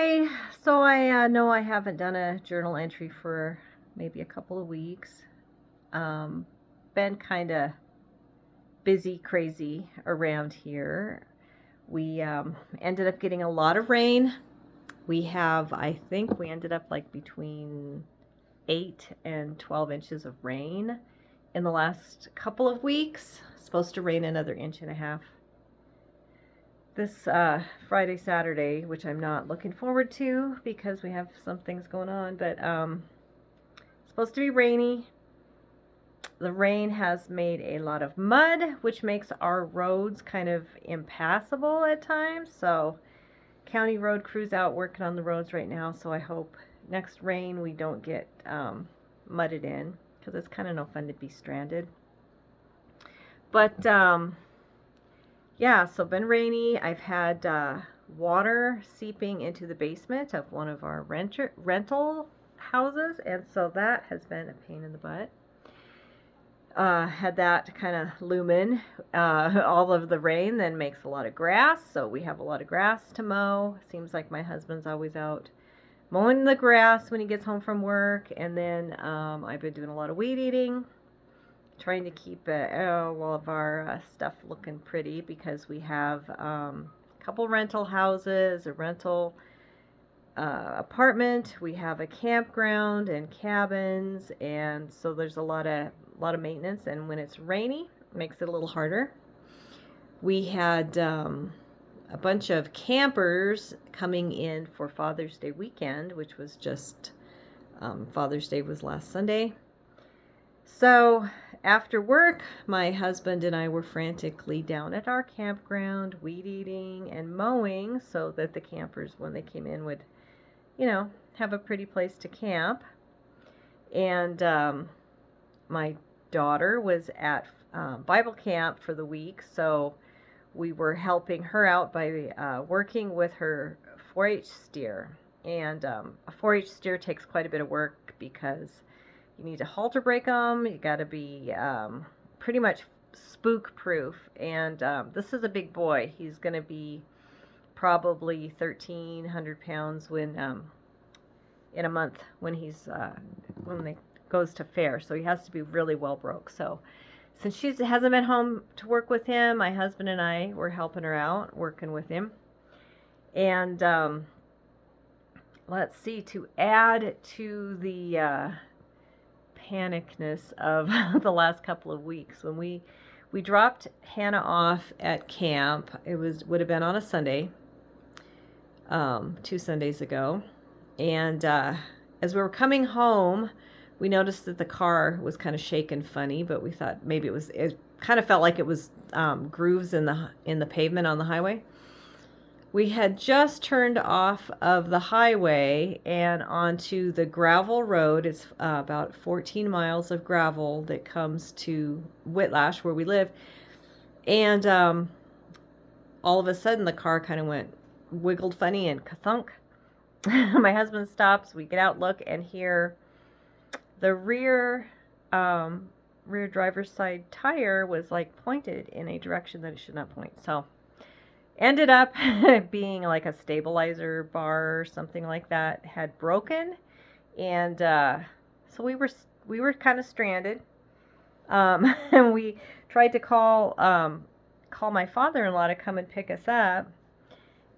Hi. So I know I haven't done a journal entry for maybe a couple of weeks. Um, been kind of busy, crazy around here. We ended up getting a lot of rain. I think we ended up like between 8 and 12 inches of rain in the last couple of weeks. Supposed to rain another inch and a half this Friday, Saturday, which I'm not looking forward to because we have some things going on. But it's supposed to be rainy. The rain has made a lot of mud, which makes our roads kind of impassable at times. So county road crews out working on the roads right now. So I hope next rain we don't get mudded in because it's kind of no fun to be stranded. But yeah, so been rainy. I've had water seeping into the basement of one of our rental houses, and so that has been a pain in the butt. Had that kind of looming. All of the rain then makes a lot of grass, so we have a lot of grass to mow. Seems like my husband's always out mowing the grass when he gets home from work, and then I've been doing a lot of weed eating, trying to keep all of our stuff looking pretty because we have a couple rental houses, a rental apartment. We have a campground and cabins, and so there's a lot of maintenance. And when it's rainy, it makes it a little harder. We had a bunch of campers coming in for Father's Day weekend, which was just Father's Day was last Sunday. So after work, my husband and I were frantically down at our campground, weed eating and mowing so that the campers, when they came in, would, have a pretty place to camp. And my daughter was at Bible camp for the week, so we were helping her out by working with her 4-H steer. And a 4-H steer takes quite a bit of work because you need to halter brake them. You got to be pretty much spook proof. And this is a big boy. He's going to be probably 1,300 pounds when in a month when he goes to fair. So he has to be really well broke. So since she hasn't been home to work with him, my husband and I were helping her out, working with him. And let's see, to add to the panicness of the last couple of weeks, when we dropped Hannah off at camp, would have been on a Sunday, 2 Sundays ago, and as we were coming home, we noticed that the car was kind of shaking funny, but we thought maybe it kind of felt like it was grooves in the pavement on the highway. We had just turned off of the highway and onto the gravel road. It's about 14 miles of gravel that comes to Whitlash, where we live. And all of a sudden, the car kind of wiggled funny and ka-thunk. My husband stops. We get out, look, and hear the rear driver's side tire was like pointed in a direction that it should not point. So ended up being like a stabilizer bar or something like that had broken, and so we were kind of stranded. And we tried to call my father-in-law to come and pick us up,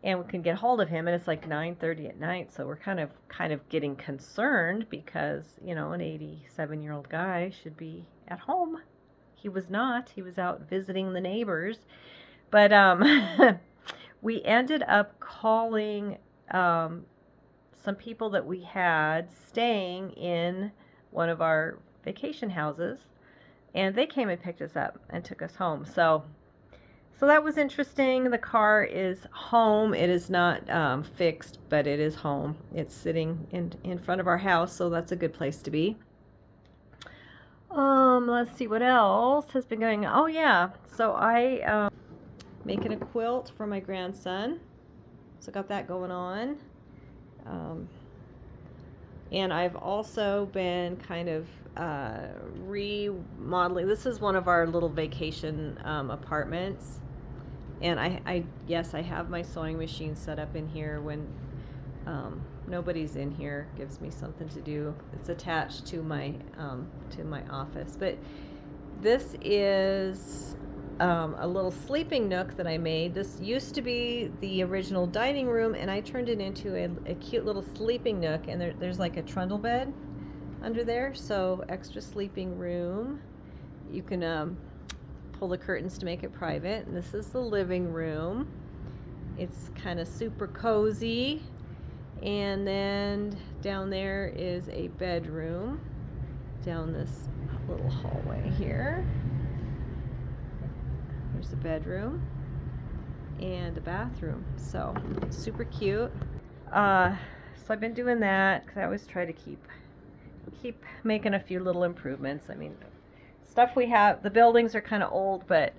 and we can get hold of him, and it's like 9:30 at night, so we're kind of getting concerned because an 87-year-old guy should be at home. He was not. He was out visiting the neighbors. But we ended up calling some people that we had staying in one of our vacation houses, and they came and picked us up and took us home. So that was interesting. The car is home. It is not fixed, but it is home. It's sitting in front of our house, so that's a good place to be. Let's see what else has been going on. Oh yeah, so I making a quilt for my grandson, so got that going on. And I've also been kind of remodeling. This is one of our little vacation apartments, and I have my sewing machine set up in here. When Nobody's in here. Gives me something to do. It's attached to my office. But this is a little sleeping nook that I made. This used to be the original dining room, and I turned it into a cute little sleeping nook. And there's like a trundle bed under there, so extra sleeping room. You can pull the curtains to make it private. And this is the living room. It's kind of super cozy. And then down there is a bedroom down this little hallway here. There's a bedroom and a bathroom. So super cute. So I've been doing that because I always try to keep making a few little improvements. I mean, stuff we have, the buildings are kind of old, but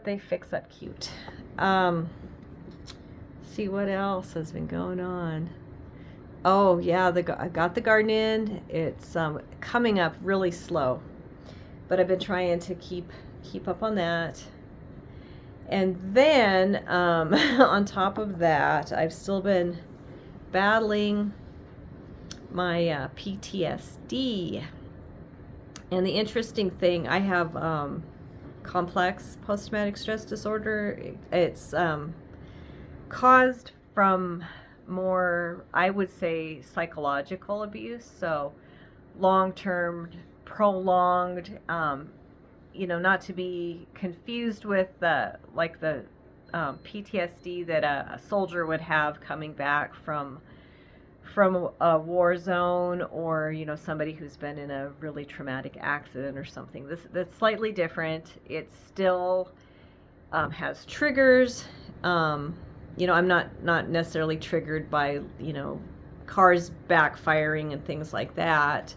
they fix up cute. See what else has been going on. Oh yeah, I got the garden in. It's coming up really slow, but I've been trying to keep up on that. And then on top of that, I've still been battling my PTSD. And the interesting thing, I have complex post-traumatic stress disorder. It's caused from more, I would say, psychological abuse. So long-term, prolonged, not to be confused with the PTSD that a soldier would have coming back from a war zone, or somebody who's been in a really traumatic accident or something. That's slightly different. It still has triggers. I'm not necessarily triggered by cars backfiring and things like that,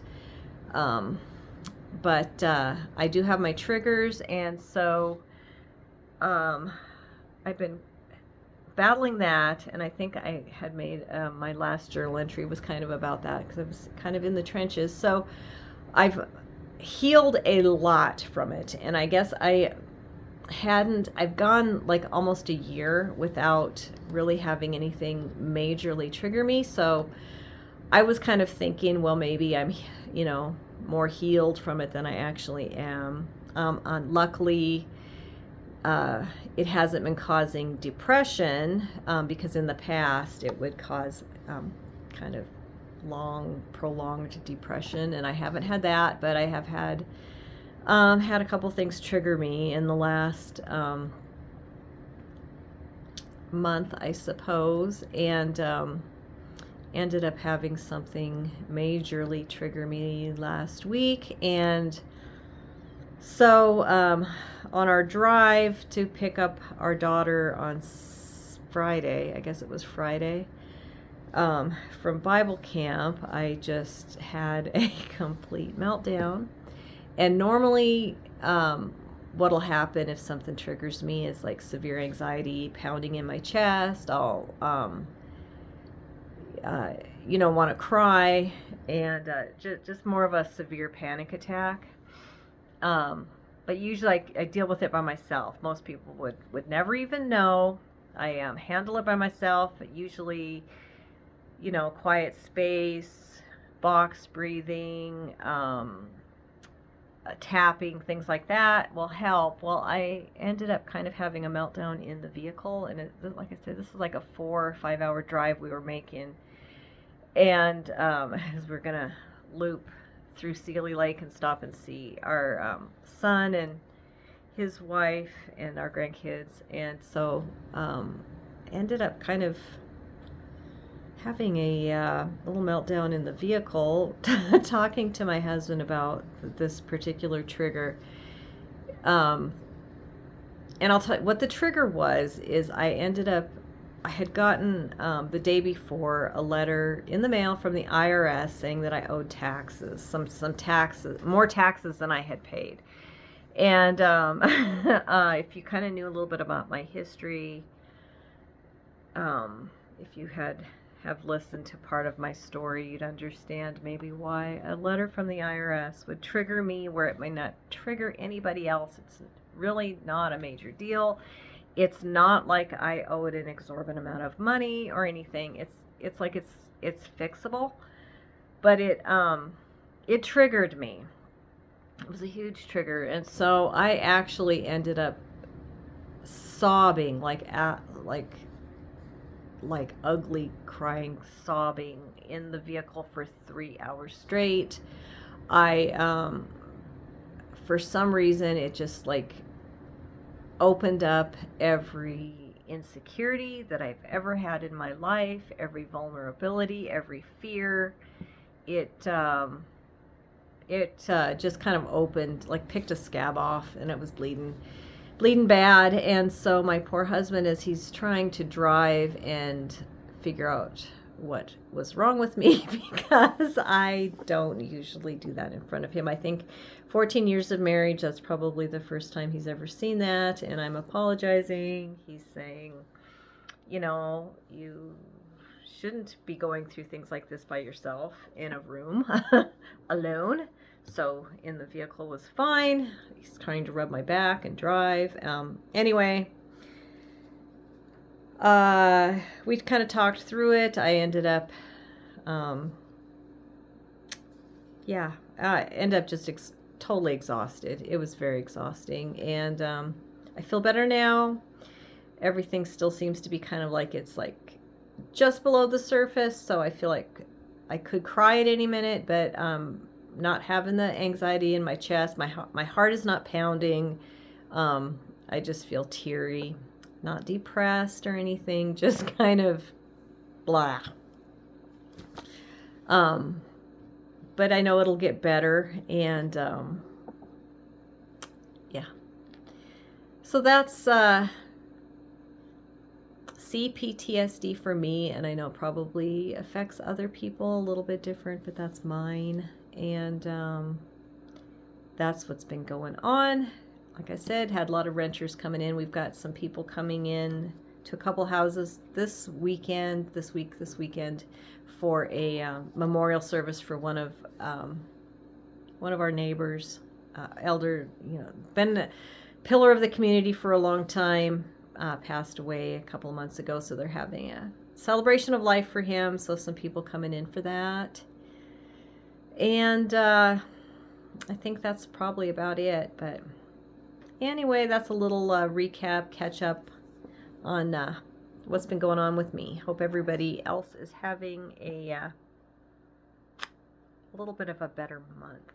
but I do have my triggers, and so I've been battling that. And I think I had made my last journal entry was kind of about that, because I was kind of in the trenches. So I've healed a lot from it, and I guess I've gone like almost a year without really having anything majorly trigger me. So I was kind of thinking, well, maybe I'm more healed from it than I actually am. Luckily, it hasn't been causing depression, because in the past it would cause kind of long, prolonged depression, and I haven't had that, but I have had a couple things trigger me in the last month, I suppose, and ended up having something majorly trigger me last week. And so on our drive to pick up our daughter on Friday, I guess it was Friday, from Bible camp, I just had a complete meltdown. And normally, what'll happen if something triggers me is like severe anxiety, pounding in my chest. I'll, want to cry, and just more of a severe panic attack. But usually I deal with it by myself. Most people would never even know. I handle it by myself. Usually, quiet space, box breathing, tapping, things like that will help. Well, I ended up kind of having a meltdown in the vehicle, and like I said, this is like a 4 or 5 hour drive we were making, and as we're gonna loop through Sealy Lake and stop and see our son and his wife and our grandkids, and so ended up kind of having a little meltdown in the vehicle, talking to my husband about this particular trigger. And I'll tell you what the trigger was. Is I had gotten the day before a letter in the mail from the IRS saying that I owed taxes, some taxes, more taxes than I had paid. And if you kind of knew a little bit about my history, if you have listened to part of my story, you'd understand maybe why a letter from the IRS would trigger me where it might not trigger anybody else. It's really not a major deal. It's not like I owe it an exorbitant amount of money or anything. It's like it's fixable, but it triggered me. It was a huge trigger, and so I actually ended up sobbing like ugly crying sobbing in the vehicle for 3 hours straight. I for some reason it just like opened up every insecurity that I've ever had in my life, every vulnerability, every fear. It just kind of opened, like picked a scab off, and it was bleeding bad. And so my poor husband, as he's trying to drive and figure out what was wrong with me, because I don't usually do that in front of him. I think 14 years of marriage, that's probably the first time he's ever seen that, and I'm apologizing. He's saying, you shouldn't be going through things like this by yourself in a room alone. So in the vehicle was fine. He's trying to rub my back and drive. Anyway, we kind of talked through it. I ended up, I ended up just totally exhausted. It was very exhausting, and I feel better now. Everything still seems to be kind of like it's like just below the surface, so I feel like I could cry at any minute, but not having the anxiety in my chest. My heart is not pounding. I just feel teary, not depressed or anything, just kind of blah. But I know it'll get better, and yeah. So that's C-PTSD for me, and I know it probably affects other people a little bit different, but that's mine, and that's what's been going on. Like I said, had a lot of renters coming in. We've got some people coming in to a couple houses this weekend, this weekend, for a memorial service for one of our neighbors, elder, been a pillar of the community for a long time. Passed away a couple of months ago, so they're having a celebration of life for him, so some people coming in for that. And I think that's probably about it, but anyway, that's a little recap, catch up on what's been going on with me. Hope everybody else is having a little bit of a better month.